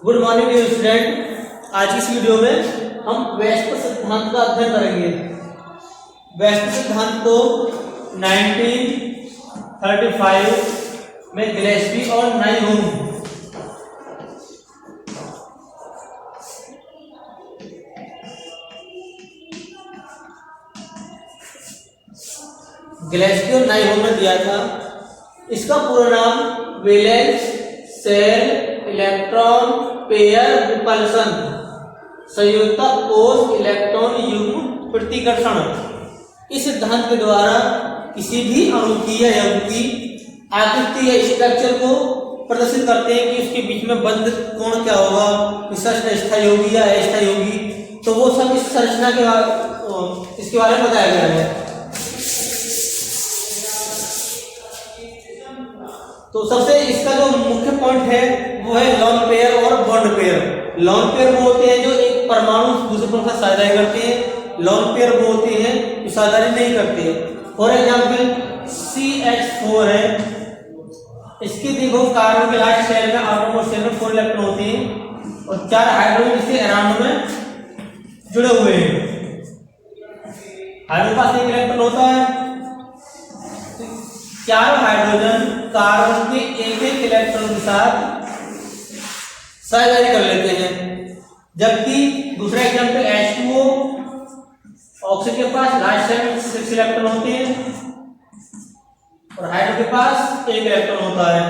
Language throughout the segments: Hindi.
Good morning dear student. आज की इस वीडियो में हम वेस्ट सिद्धांत का अध्ययन करेंगे। वेस्ट सिद्धांत को 1935 में गिलेस्पी और नाइहोम ने दिया था। इसका पूरा नाम valence shell electron pair repulsion संयुक्त कोष इलेक्ट्रॉन युग्म प्रतिकर्षण। इस सिद्धांत के द्वारा किसी भी अणु की या यौगिक की आकृति या स्ट्रक्चर को प्रदर्शित करते हैं कि उसके बीच में बंध कोण क्या होगा, संरचना स्थायी होगी या अस्थायी होगी। तो वो सब इस संरचना के इसके बारे में बताया गया है। तो सबसे इसका जो मुख्य पॉइंट है वो है लॉन पेयर और बॉन्ड पेयर। लॉन पेयर वो होते हैं जो एक परमाणु दूसरे परमाणु के साथ साझेदारी करते हैं। लॉन पेयर वो होते हैं जो साझेदारी नहीं करते। फॉर एग्जांपल CH4 है, इसके देखो कार्बन के लास्ट शेल में आटम और शेल में 4 इलेक्ट्रॉन होते हैं और 4 हाइड्रोजन इसके एराउंड में जुड़े हुए हैं। हाइड्रोजन के पास 1 इलेक्ट्रॉन होता है। 4 हाइड्रोजन कार्बन के एक इलेक्ट्रॉन के साथ साझेदारी कर लेते हैं, जबकि दूसरा एग्जांपल H2O, ऑक्सीजन के पास लास्ट शेल में 6 इलेक्ट्रॉन होते हैं और हाइड्रोजन के पास 1 इलेक्ट्रॉन होता है।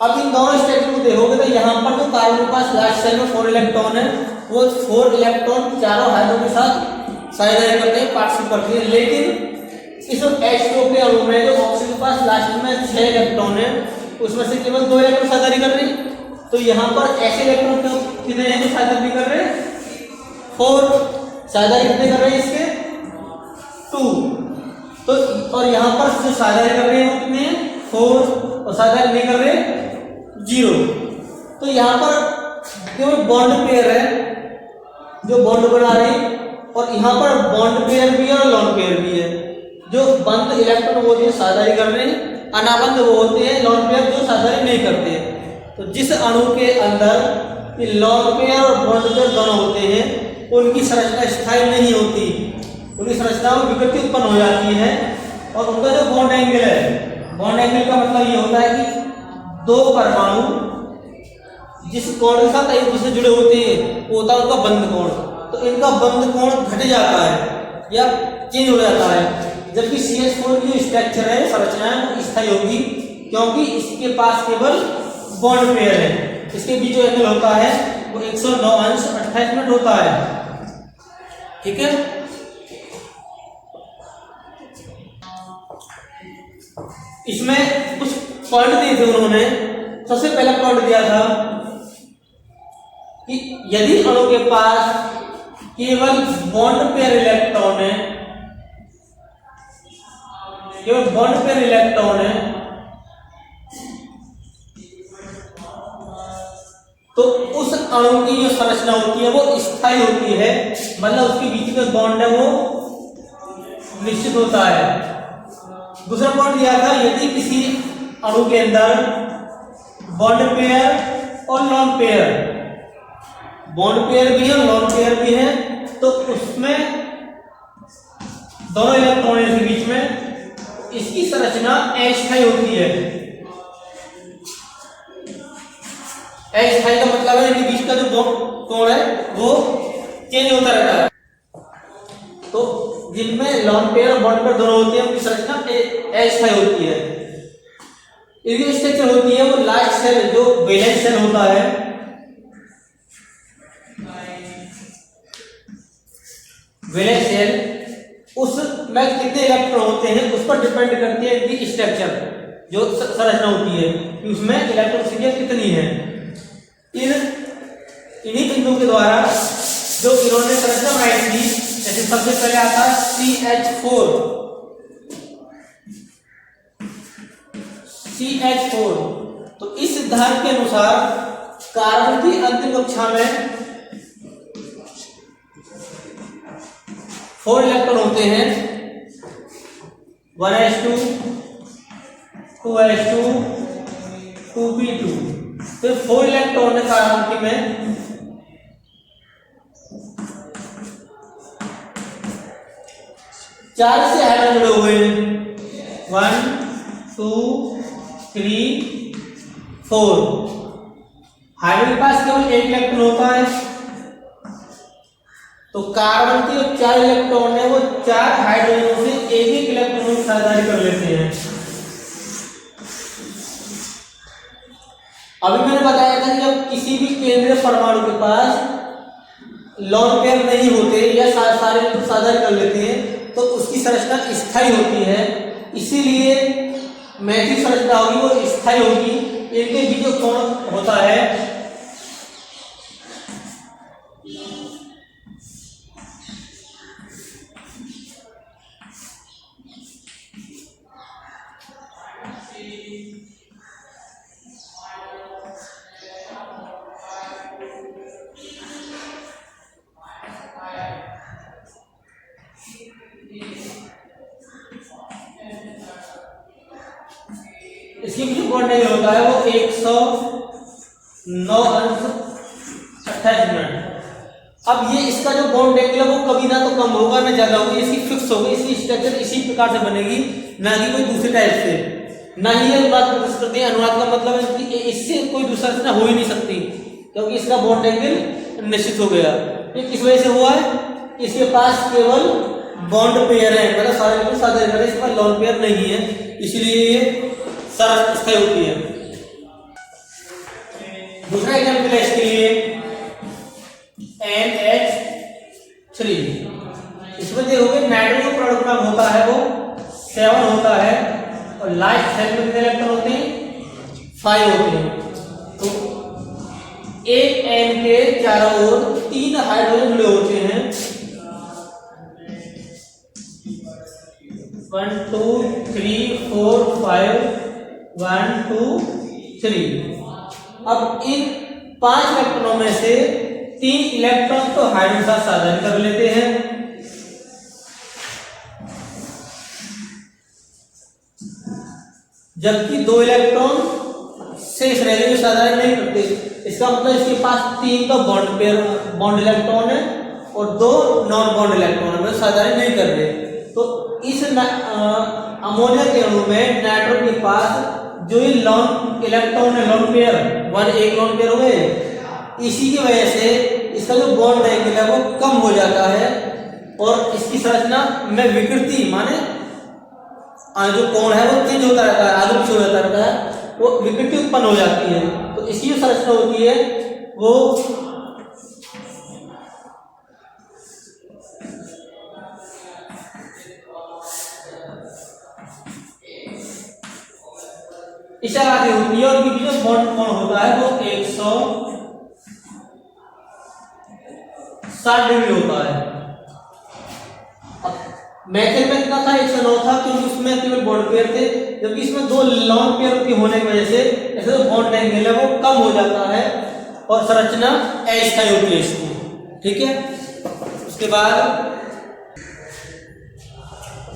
अब इन दोनों स्ट्रक्चर को देखोगे तो यहाँ पर जो कार्बन के पास लास्ट शेल में 4 इलेक्ट्रॉन है, वो 4 इलेक्ट्रॉन चारों हाइड्रोजन के साथ साझेदारी करते हैं, पार्टिसिपेट करते हैं। लेकिन इस H2O के अणु में जो ऑक्सीजन के पास लास्ट में 6 इलेक्ट्रॉन है, उसमें से केवल 2 इलेक्ट्रॉन साझेदारी कर रहे हैं। तो यहाँ पर ऐसे इलेक्ट्रॉन कितने हैं जो साझेदारी कर रहे हैं? 4। साझेदारी कितने कर रहे हैं इसके? 2। तो और यहाँ पर जो साझेदारी कर रहे हैं वो कितने हैं? 4। और साझेदारी नहीं कर रहे 0। तो यहाँ पर केवल बॉन्ड पेयर है जो बॉन्ड बना रहे हैं और यहाँ पर बॉन्ड पेयर भी है और लॉन पेयर भी है। जो बंद इलेक्ट्रॉन वो होते हैं साझेदारी कर रहे हैं, अनाबंध वो होते हैं लॉन पेयर जो साझेदारी नहीं करते। तो जिस अणु के अंदर लॉन पेयर और बॉन्ड पेयर दोनों होते हैं, उनकी संरचना स्थायी नहीं होती, उनकी संरचना में विकृति उत्पन्न हो जाती है। और उनका जो बॉन्ड एंगल है, बॉन्ड एंगल का मतलब ये होता है कि 2 परमाणु जिस कोण के साथ एक दूसरे से जुड़े होते हैं वो होता है उनका बंध कोण। तो इनका बंध कोण घट जाता है या चेंज हो जाता है, जबकि CH4 की जो स्ट्रक्चर है, संरचना है, वो स्थायी होगी क्योंकि इसके पास केवल बॉन्ड पेयर है। इसके बीच जो एंगल होता है वो 109°28' होता है। ठीक है। इसमें कुछ पॉइंट दिए थे उन्होंने। सबसे पहला पॉइंट दिया था कि यदि अणु के पास केवल बॉन्ड पेयर इलेक्ट्रॉन है, केवल बॉन्ड पेयर इलेक्ट्रॉन है, तो उस अणु की जो संरचना होती है वो स्थायी होती है, मतलब उसके बीच में बॉन्ड है वो निश्चित होता है। दूसरा पॉइंट दिया था, यदि किसी अणु के अंदर बॉन्ड पेयर और लॉन पेयर, बॉन्ड पेयर भी है और लॉन पेयर भी है, तो उसमें दोनों इलेक्ट्रॉन के बीच में इसकी संरचना अस्थायी होती है। अस्थायी का मतलब है कि बीच का जो कोण है वो चेंज होता रहता है। तो जिनमें लॉन पेयर और बॉन्ड पेयर दोनों होते हैं उनकी संरचना अस्थायी होती है। इनकी स्ट्रक्चर होती है वो लास्ट शेल जो वैलेंस शेल होता है, वैलेंस शेल, उसमें कितने इलेक्ट्रॉन होते हैं उस पर डिपेंड करती है इनकी स्ट्रक्चर, जो संरचना होती है कि उसमें इलेक्ट्रॉन संख्या कितनी है। इन्हीं बिंदुओं के द्वारा जो इन्होंने संरचना बनाई थी, जैसे सबसे पहले आता है CH4। तो इस सिद्धांत के अनुसार कार्बन की अंतिम कक्षा में 4 इलेक्ट्रॉन होते हैं, 1s2 2s2 2p2। फिर 4 इलेक्ट्रॉन है कार्बन की में, 4 से हाइड्रोजन जुड़े हुए हैं, 1 2 3 4। हाइड्रोजन के पास केवल एक इलेक्ट्रॉन होता है, तो कार्बन के जो 4 इलेक्ट्रॉन है वो 4 हाइड्रोजनों से एक इलेक्ट्रॉन की साझेदारी कर लेते हैं। अभी मैंने बताया था कि जब किसी भी केंद्रीय परमाणु के पास लॉन पेयर नहीं होते या सारे इलेक्ट्रॉन साझेदारी कर लेते हैं तो उसकी संरचना स्थायी होती है। इसीलिए मैट्रिक्स संरचना होगी वो स्थायी होगी। इनके बीच जो कोण होता है इसकी जो बॉन्ड एंगल होता है वो 109.28 मिनट। अब ये इसका जो बॉन्ड एंगल है वो कभी ना तो कम होगा ना ज्यादा होगा, इसकी फिक्स होगी। इसकी स्ट्रक्चर इसी प्रकार से बनेगी, ना कि कोई दूसरे टाइप से। ना ही अनुनाद प्रदर्शित करती है। अनुनाद का मतलब है कि इससे कोई दूसरा रचना हो ही नहीं सकती, क्योंकि इसका बॉन्ड एंगल निश्चित हो गया। ये किस वजह से हुआ है? इसके पास केवल बॉन्ड पेयर है, मतलब सारे इलेक्ट्रॉन साझेदारी कर रहे हैं, इसके पास लॉन पेयर नहीं है, इसलिए ये स्थायी होती है। दूसरा एग्जाम्पल है इसके लिए NH3। इसमें देखोगे नाइट्रोजन का प्रोडक्ट नाम होता है वो 7 होता है और लास्ट सेल में कितने इलेक्ट्रॉन होते हैं? 5 होते हैं। तो एक N के चारों ओर 3 हाइड्रोजन जुड़े होते हैं, 1 2 3 4 5 1 2 3। अब इन 5 इलेक्ट्रॉनों में से 3 इलेक्ट्रॉन तो हाइड्रोजन के साथ साझेदारी कर लेते हैं, जबकि 2 इलेक्ट्रॉन शेष रहते हैं साझेदारी नहीं करते। इसका मतलब इसके पास 3 तो बॉन्ड इलेक्ट्रॉन है और 2 नॉन बॉन्ड इलेक्ट्रॉन है, मतलब साझेदारी नहीं कर रहे। तो इस अमोनिया के अणु में नाइट्रोजन के पास जो ये लॉन इलेक्ट्रॉन है, लॉन पेयर 1 एक लॉन पेयर हो गए, इसी की वजह से इसका जो बॉन्ड एंगल है वो कम हो जाता है और इसकी संरचना में विकृति माने जो कोण है वो चेंज होता रहता है, आगे पीछे हो जाता रहता है, वो विकृति उत्पन्न हो जाती है। तो इसकी जो संरचना होती है वो इस आगे होती है और बीच में बॉन्ड कोण होता है वो 160 डिग्री होता है। मैथड में कितना था? 109 था, क्योंकि उसमें केवल बॉन्ड पेयर थे, जबकि इसमें 2 लॉन पेयर की होने की वजह से ऐसे तो बॉन्ड एंगल है वो कम हो जाता है और संरचना अस्थायी होती है इसकी। ठीक है। उसके बाद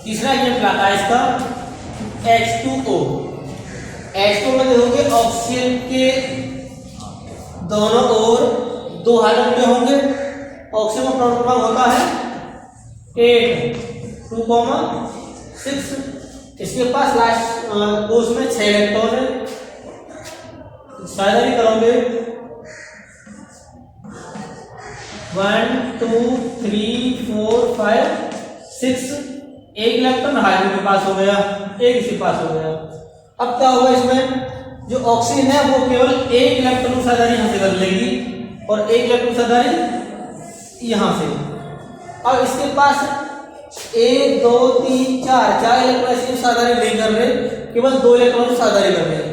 तीसरा एग्जाम्पल आता है इसका H2O। H2O में देखोगे ऑक्सीजन के दोनों ओर 2 हाइड्रोजन होंगे। ऑक्सीजन का प्रोटॉन होता है 8 2,6। इसके पास लास्ट कोष में 6 इलेक्ट्रॉन है। साझेदारी करोगे 1 2 3 4 5 6। एक इलेक्ट्रॉन हाइड्रोजन के पास हो गया, एक इसके पास हो गया। अब क्या होगा? इसमें जो ऑक्सीजन है वो केवल एक इलेक्ट्रॉन साझेदारी यहां से कर लेगी और एक इलेक्ट्रॉन साझेदारी यहां से। अब इसके पास 1 2 3 4 इलेक्ट्रॉन साझेदारी नहीं कर रहे, केवल 2 इलेक्ट्रॉन साझेदारी कर रहे हैं।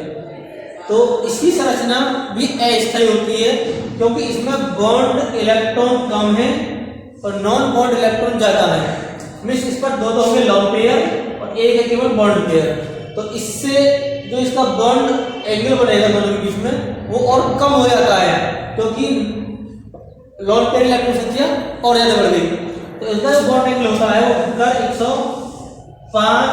तो इसकी संरचना भी अस्थायी होती है, क्योंकि इसमें बॉन्ड इलेक्ट्रॉन कम है और नॉन बॉन्ड इलेक्ट्रॉन ज्यादा है। मींस इस पर 2 होंगे लॉन पेयर और एक है केवल बॉन्ड पेयर। तो इससे जो इसका बॉन्ड एंगल बनेगा दोनों के बीच में वो और कम हो जाता है, क्योंकि लॉन पेयर इलेक्ट्रॉन संख्या और ज्यादा बढ़ गई। तो इसका जो बॉन्ड एंगल होता है वो 105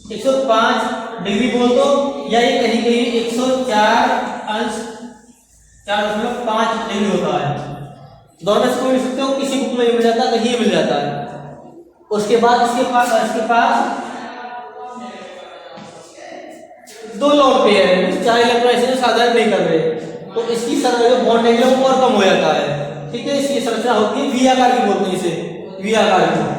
105 डिग्री बोल दो, या ये कहीं कहीं 104 अंश 4.5 डिग्री होता है। दोनों में से कोई लिख सकते हो, किसी बुक में ये मिल जाता है, कहीं ये मिल जाता है। उसके बाद इसके पास दो लोन पेयर है, 4 इलेक्ट्रॉन ऐसे साधारण नहीं कर रहे, तो इसकी जो बॉन्ड एंगल और कम हो जाता है। ठीक है, इसकी संरचना होती है वी आकार की, बोलते हैं इसे वी आकार की।